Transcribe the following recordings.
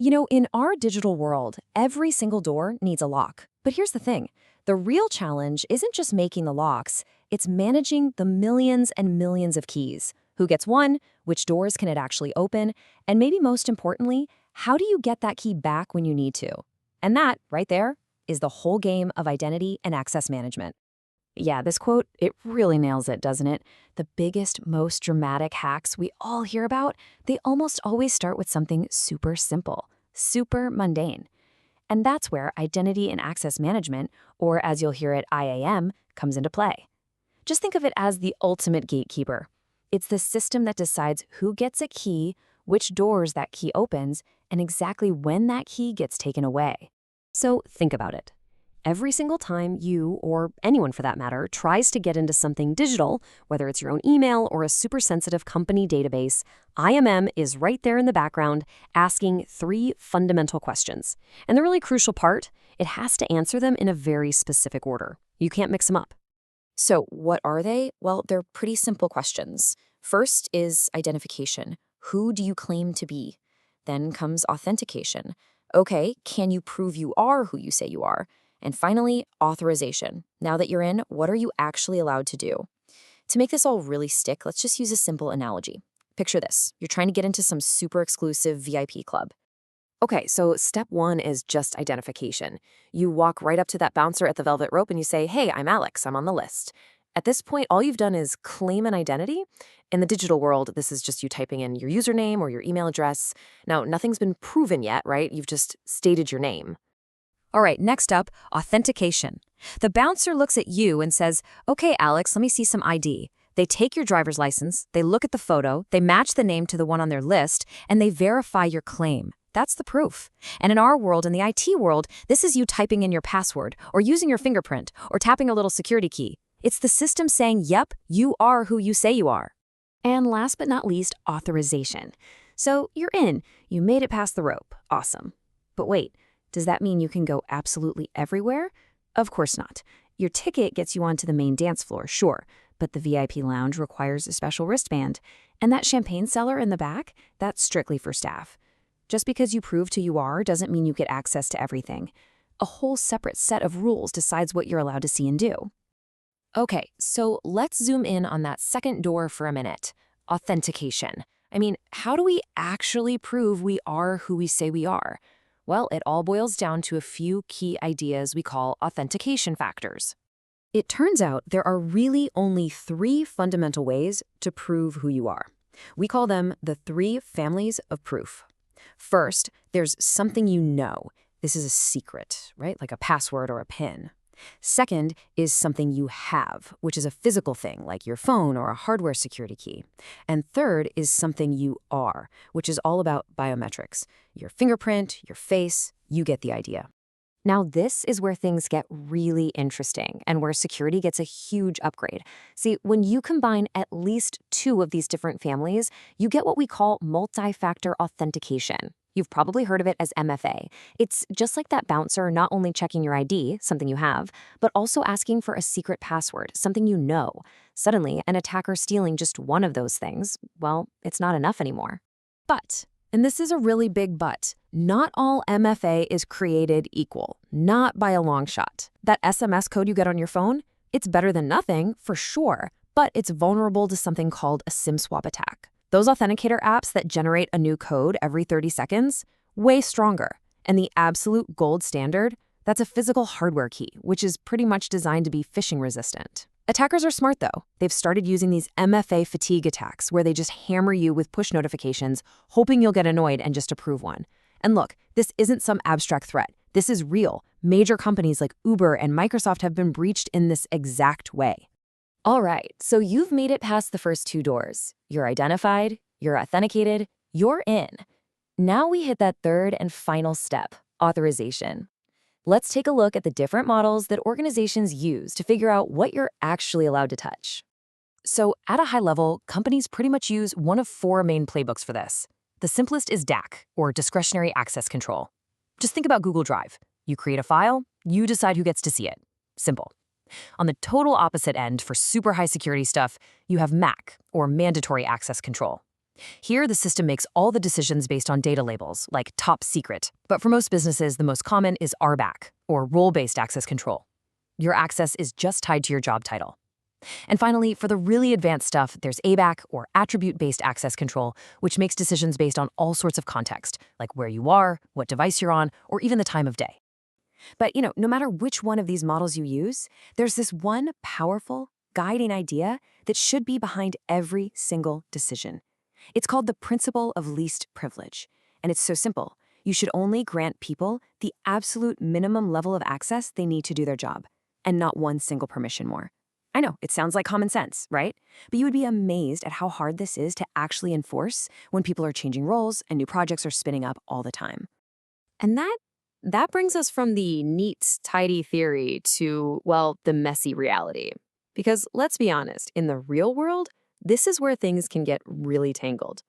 In our digital world, every single door needs a lock. But here's the thing. The real challenge isn't just making the locks, it's managing the millions and millions of keys. Who gets one? Which doors can it actually open? And maybe most importantly, how do you get that key back when you need to? And that, right there, is the whole game of identity and access management. Yeah, this quote, it really nails it, doesn't it? The biggest, most dramatic hacks we all hear about, they almost always start with something super simple, super mundane. And that's where identity and access management, or as you'll hear it, IAM, comes into play. Just think of it as the ultimate gatekeeper. It's the system that decides who gets a key, which doors that key opens, and exactly when that key gets taken away. So think about it. Every single time you, or anyone for that matter, tries to get into something digital, whether it's your own email or a super sensitive company database, IMM is right there in the background asking 3 fundamental questions. And the really crucial part, it has to answer them in a very specific order. You can't mix them up. So what are they? Well, they're pretty simple questions. First is identification. Who do you claim to be? Then comes authentication. Okay, can you prove you are who you say you are? And finally, authorization. Now that you're in, what are you actually allowed to do? To make this all really stick, let's just use a simple analogy. Picture this. You're trying to get into some super exclusive VIP club. Okay, so step 1 is just identification. You walk right up to that bouncer at the velvet rope and you say, "Hey, I'm Alex, I'm on the list." At this point, all you've done is claim an identity. In the digital world, this is just you typing in your username or your email address. Now, nothing's been proven yet, right? You've just stated your name. All right, next up, authentication. The bouncer looks at you and says, "Okay, Alex, let me see some ID." They take your driver's license, they look at the photo, they match the name to the one on their list, and they verify your claim. That's the proof. And in our world, in the IT world, this is you typing in your password, or using your fingerprint, or tapping a little security key. It's the system saying, yep, you are who you say you are. And last but not least, authorization. So you're in. You made it past the rope. Awesome. But wait, does that mean you can go absolutely everywhere? Of course not. Your ticket gets you onto the main dance floor, sure, but the VIP lounge requires a special wristband. And that champagne cellar in the back, that's strictly for staff. Just because you proved who you are doesn't mean you get access to everything. A whole separate set of rules decides what you're allowed to see and do. Okay, so let's zoom in on that second door for a minute. Authentication. I mean, how do we actually prove we are who we say we are? Well, it all boils down to a few key ideas we call authentication factors. It turns out there are really only 3 fundamental ways to prove who you are. We call them the 3 families of proof. First, there's something you know. This is a secret, right? Like a password or a PIN. Second is something you have, which is a physical thing like your phone or a hardware security key. And third is something you are, which is all about biometrics. Your fingerprint, your face, you get the idea. Now, this is where things get really interesting and where security gets a huge upgrade. See, when you combine at least 2 of these different families, you get what we call multi-factor authentication. You've probably heard of it as MFA. It's just like that bouncer not only checking your ID, something you have, but also asking for a secret password, something you know. Suddenly, an attacker stealing just one of those things, well, it's not enough anymore. But, and this is a really big but, not all MFA is created equal, not by a long shot. That SMS code you get on your phone, it's better than nothing, for sure, but it's vulnerable to something called a SIM swap attack. Those authenticator apps that generate a new code every 30 seconds, way stronger. And the absolute gold standard, that's a physical hardware key, which is pretty much designed to be phishing resistant. Attackers are smart though. They've started using these MFA fatigue attacks where they just hammer you with push notifications, hoping you'll get annoyed and just approve one. And look, this isn't some abstract threat. This is real. Major companies like Uber and Microsoft have been breached in this exact way. All right, so you've made it past the first 2 doors. You're identified, you're authenticated, you're in. Now we hit that third and final step, authorization. Let's take a look at the different models that organizations use to figure out what you're actually allowed to touch. So at a high level, companies pretty much use one of 4 main playbooks for this. The simplest is DAC, or discretionary access control. Just think about Google Drive. You create a file, you decide who gets to see it. Simple. On the total opposite end, for super high security stuff, you have MAC, or mandatory access control. Here, the system makes all the decisions based on data labels, like top secret. But for most businesses, the most common is RBAC, or role-based access control. Your access is just tied to your job title. And finally, for the really advanced stuff, there's ABAC, or attribute-based access control, which makes decisions based on all sorts of context, like where you are, what device you're on, or even the time of day. But, no matter which one of these models you use, there's this one powerful, guiding idea that should be behind every single decision. It's called the principle of least privilege, and it's so simple. You should only grant people the absolute minimum level of access they need to do their job, and not one single permission more. I know, it sounds like common sense, right? But you would be amazed at how hard this is to actually enforce when people are changing roles and new projects are spinning up all the time. And that brings us from the neat, tidy theory to, well, the messy reality. Because let's be honest, in the real world, this is where things can get really tangled.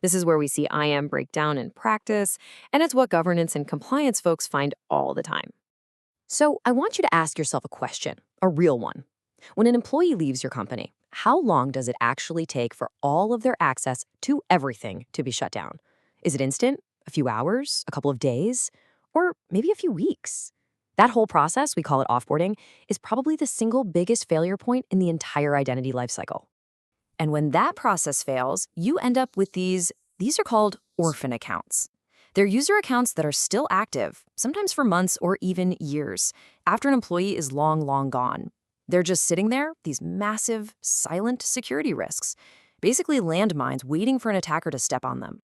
This is where we see IAM break down in practice, and it's what governance and compliance folks find all the time. So I want you to ask yourself a question, a real one. When an employee leaves your company, how long does it actually take for all of their access to everything to be shut down? Is it instant? A few hours? A couple of days? Or maybe a few weeks? That whole process, we call it offboarding, is probably the single biggest failure point in the entire identity lifecycle. And when that process fails, you end up with these are called orphan accounts. They're user accounts that are still active, sometimes for months or even years, after an employee is long gone. They're just sitting there, these massive, silent security risks, basically landmines waiting for an attacker to step on them.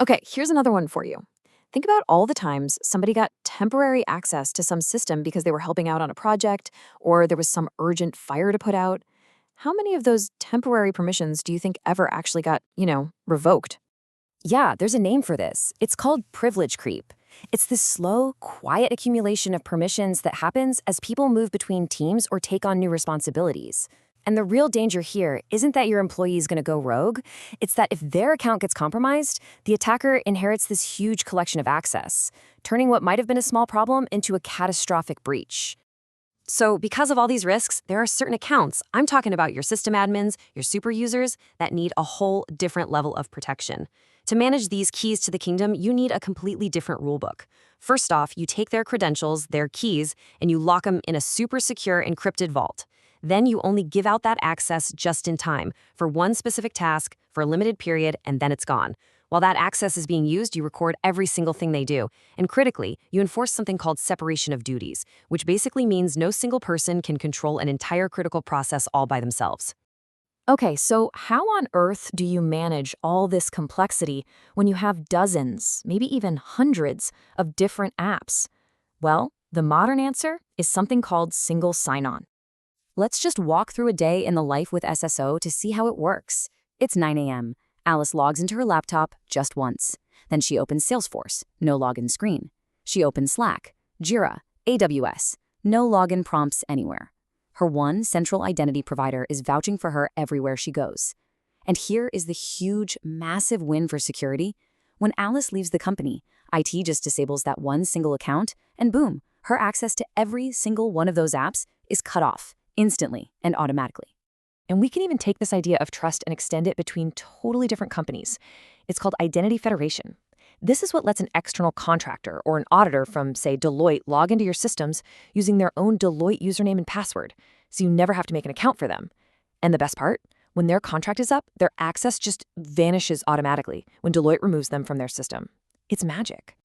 Okay, here's another one for you. Think about all the times somebody got temporary access to some system because they were helping out on a project, or there was some urgent fire to put out. How many of those temporary permissions do you think ever actually got, revoked? Yeah, there's a name for this. It's called privilege creep. It's this slow, quiet accumulation of permissions that happens as people move between teams or take on new responsibilities. And the real danger here isn't that your employee is going to go rogue. It's that if their account gets compromised, the attacker inherits this huge collection of access, turning what might have been a small problem into a catastrophic breach. So because of all these risks, there are certain accounts, I'm talking about your system admins, your super users, that need a whole different level of protection. To manage these keys to the kingdom, you need a completely different rulebook. First off, you take their credentials, their keys, and you lock them in a super secure encrypted vault. Then you only give out that access just in time, for one specific task, for a limited period, and then it's gone. While that access is being used, you record every single thing they do. And critically, you enforce something called separation of duties, which basically means no single person can control an entire critical process all by themselves. Okay, so how on earth do you manage all this complexity when you have dozens, maybe even hundreds, of different apps? Well, the modern answer is something called single sign-on. Let's just walk through a day in the life with SSO to see how it works. It's 9 a.m. Alice logs into her laptop just once. Then she opens Salesforce, no login screen. She opens Slack, Jira, AWS, no login prompts anywhere. Her one central identity provider is vouching for her everywhere she goes. And here is the huge, massive win for security. When Alice leaves the company, IT just disables that one single account, and boom, her access to every single one of those apps is cut off instantly and automatically. And we can even take this idea of trust and extend it between totally different companies. It's called identity federation. This is what lets an external contractor or an auditor from, say, Deloitte log into your systems using their own Deloitte username and password, so you never have to make an account for them. And the best part? When their contract is up, their access just vanishes automatically when Deloitte removes them from their system. It's magic.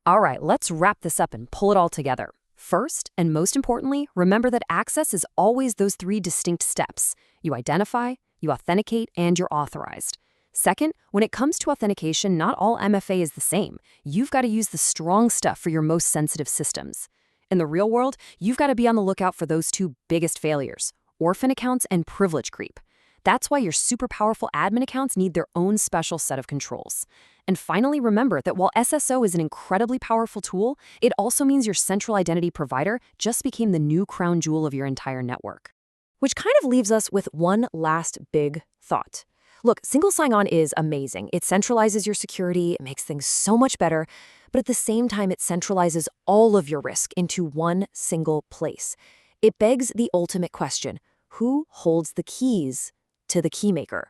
All right, let's wrap this up and pull it all together. First, and most importantly, remember that access is always those three distinct steps. You identify, you authenticate, and you're authorized. Second, when it comes to authentication, not all MFA is the same. You've got to use the strong stuff for your most sensitive systems. In the real world, you've got to be on the lookout for those two biggest failures, orphan accounts and privilege creep. That's why your super powerful admin accounts need their own special set of controls. And finally, remember that while SSO is an incredibly powerful tool, it also means your central identity provider just became the new crown jewel of your entire network. Which kind of leaves us with one last big thought. Look, single sign-on is amazing. It centralizes your security, it makes things so much better, but at the same time, it centralizes all of your risk into one single place. It begs the ultimate question: who holds the keys to the keymaker?